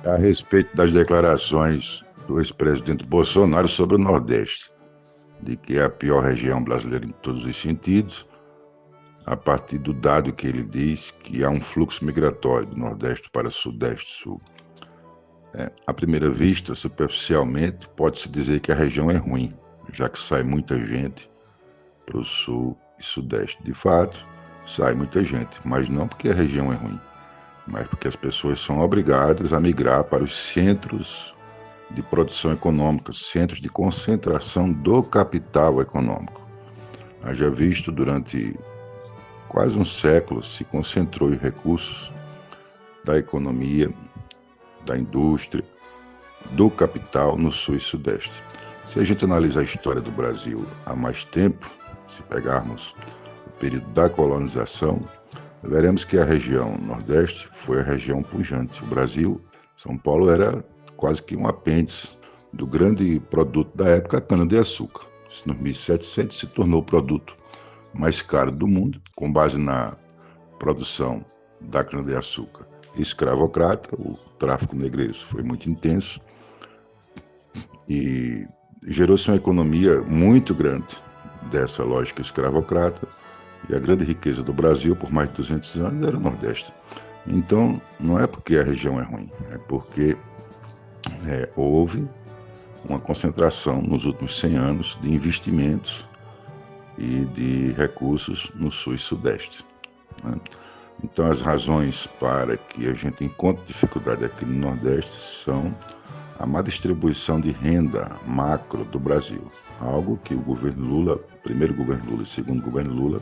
A respeito das declarações do ex-presidente Bolsonaro sobre o Nordeste, de que é a pior região brasileira em todos os sentidos, a partir do dado que ele diz que há um fluxo migratório do Nordeste para Sudeste e Sul. À primeira vista, superficialmente, pode-se dizer que a região é ruim, já que sai muita gente para o Sul e Sudeste. De fato, sai muita gente, mas não porque a região é ruim, mas porque as pessoas são obrigadas a migrar para os centros de produção econômica, centros de concentração do capital econômico. Haja visto, durante quase um século, se concentrou os recursos da economia, da indústria, do capital no Sul e Sudeste. Se a gente analisar a história do Brasil há mais tempo, se pegarmos o período da colonização, veremos que a região Nordeste foi a região pujante. O Brasil, São Paulo, era quase que um apêndice do grande produto da época, a cana-de-açúcar. Isso, nos 1700, se tornou o produto mais caro do mundo, com base na produção da cana-de-açúcar escravocrata. O tráfico negreiro foi muito intenso e gerou-se uma economia muito grande dessa lógica escravocrata, e a grande riqueza do Brasil por mais de 200 anos era o Nordeste. Então, não é porque a região é ruim, é porque houve uma concentração nos últimos 100 anos de investimentos e de recursos no Sul e Sudeste, né? Então, as razões para que a gente encontre dificuldade aqui no Nordeste são a má distribuição de renda macro do Brasil, algo que o governo Lula, o primeiro governo Lula e o segundo governo Lula,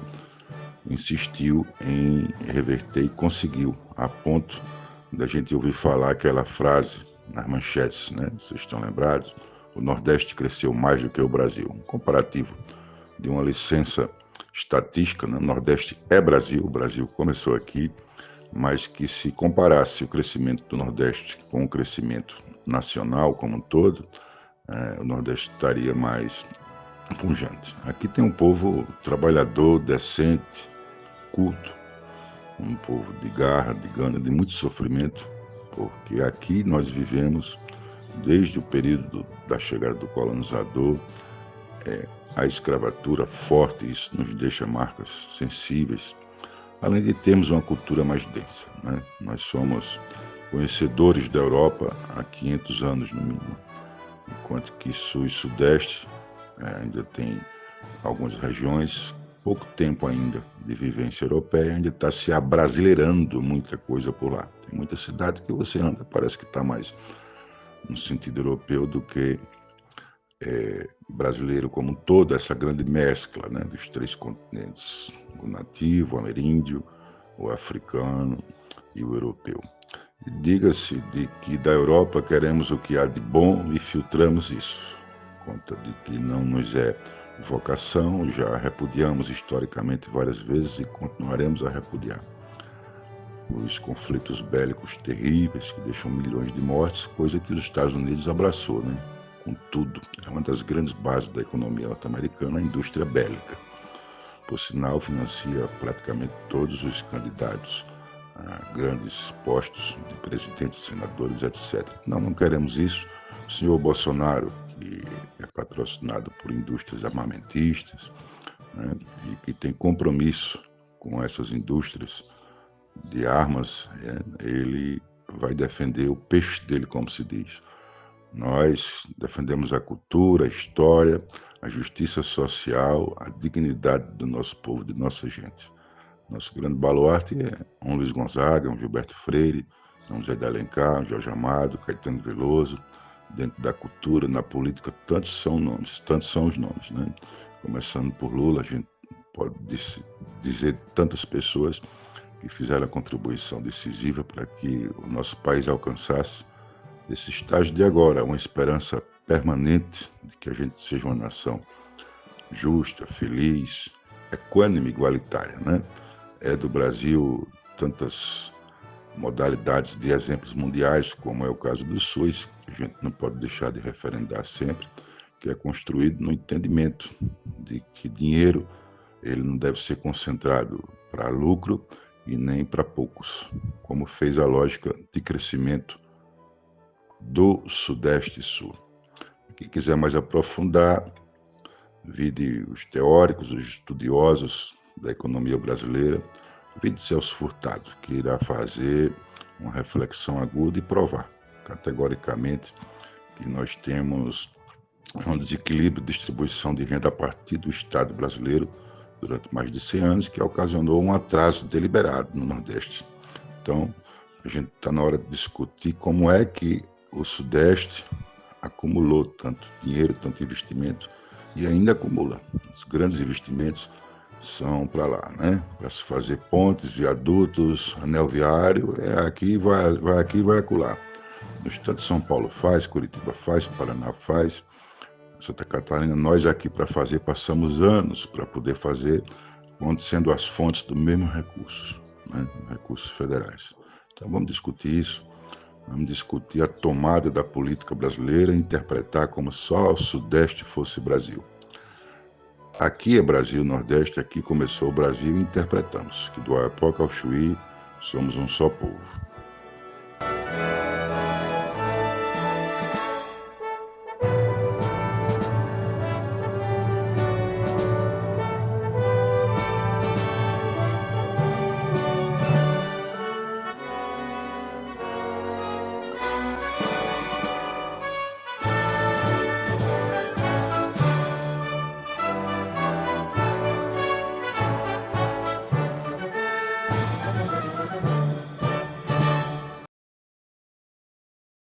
insistiu em reverter e conseguiu, a ponto da gente ouvir falar aquela frase nas manchetes, né? Vocês estão lembrados? O Nordeste cresceu mais do que o Brasil. Um comparativo de uma licença estatística, né? O Nordeste é Brasil, o Brasil começou aqui, mas que se comparasse o crescimento do Nordeste com o crescimento nacional como um todo, o Nordeste estaria mais pujante. Aqui tem um povo trabalhador, decente, culto, um povo de garra, de gana, de muito sofrimento, porque aqui nós vivemos, desde o período da chegada do colonizador, a escravatura forte, isso nos deixa marcas sensíveis, além de termos uma cultura mais densa, né? Nós somos conhecedores da Europa há 500 anos no mínimo, enquanto que Sul e Sudeste ainda tem algumas regiões, pouco tempo ainda de vivência europeia, ainda está se abrasileirando muita coisa por lá. Tem muita cidade que você anda, parece que está mais no sentido europeu do que brasileiro como um todo, essa grande mescla, né, dos três continentes, o nativo, o ameríndio, o africano e o europeu. Diga-se de que da Europa queremos o que há de bom e filtramos isso. Conta de que não nos é vocação, já repudiamos historicamente várias vezes e continuaremos a repudiar. Os conflitos bélicos terríveis que deixam milhões de mortes, coisa que os Estados Unidos abraçou, né? Com tudo. É uma das grandes bases da economia norte-americana, a indústria bélica. Por sinal, financia praticamente todos os candidatos a grandes postos de presidentes, senadores, etc. Não queremos isso. O senhor Bolsonaro, que é patrocinado por indústrias armamentistas, né, e que tem compromisso com essas indústrias de armas, ele vai defender o peixe dele, como se diz. Nós defendemos a cultura, a história, a justiça social, a dignidade do nosso povo, de nossa gente. Nosso grande baluarte é um Luiz Gonzaga, um Gilberto Freire, um José de Alencar, um Jorge Amado, Caetano Veloso. Dentro da cultura, na política, tantos são os nomes, né? Começando por Lula, a gente pode dizer tantas pessoas que fizeram a contribuição decisiva para que o nosso país alcançasse esse estágio de agora, uma esperança permanente de que a gente seja uma nação justa, feliz, equânime, igualitária, né? É do Brasil tantas modalidades de exemplos mundiais, como é o caso do SUS, que a gente não pode deixar de referendar sempre, que é construído no entendimento de que dinheiro ele não deve ser concentrado para lucro e nem para poucos, como fez a lógica de crescimento do Sudeste e Sul. Quem quiser mais aprofundar, vide os teóricos, os estudiosos da economia brasileira, vide Celso Furtado, que irá fazer uma reflexão aguda e provar categoricamente que nós temos um desequilíbrio de distribuição de renda a partir do Estado brasileiro durante mais de 100 anos, que ocasionou um atraso deliberado no Nordeste. Então, a gente está na hora de discutir como é que o Sudeste acumulou tanto dinheiro, tanto investimento, e ainda acumula. Os grandes investimentos são para lá, né? Para se fazer pontes, viadutos, anel viário, aqui, vai aqui, vai acolá. No estado de São Paulo faz, Curitiba faz, Paraná faz, Santa Catarina, nós aqui para fazer, passamos anos para poder fazer, onde sendo as fontes do mesmo recurso, né? Recursos federais. Então vamos discutir isso. Vamos discutir a tomada da política brasileira e interpretar como só o Sudeste fosse Brasil. Aqui é Brasil, Nordeste, aqui começou o Brasil e interpretamos que do Oiapoque ao Chuí somos um só povo.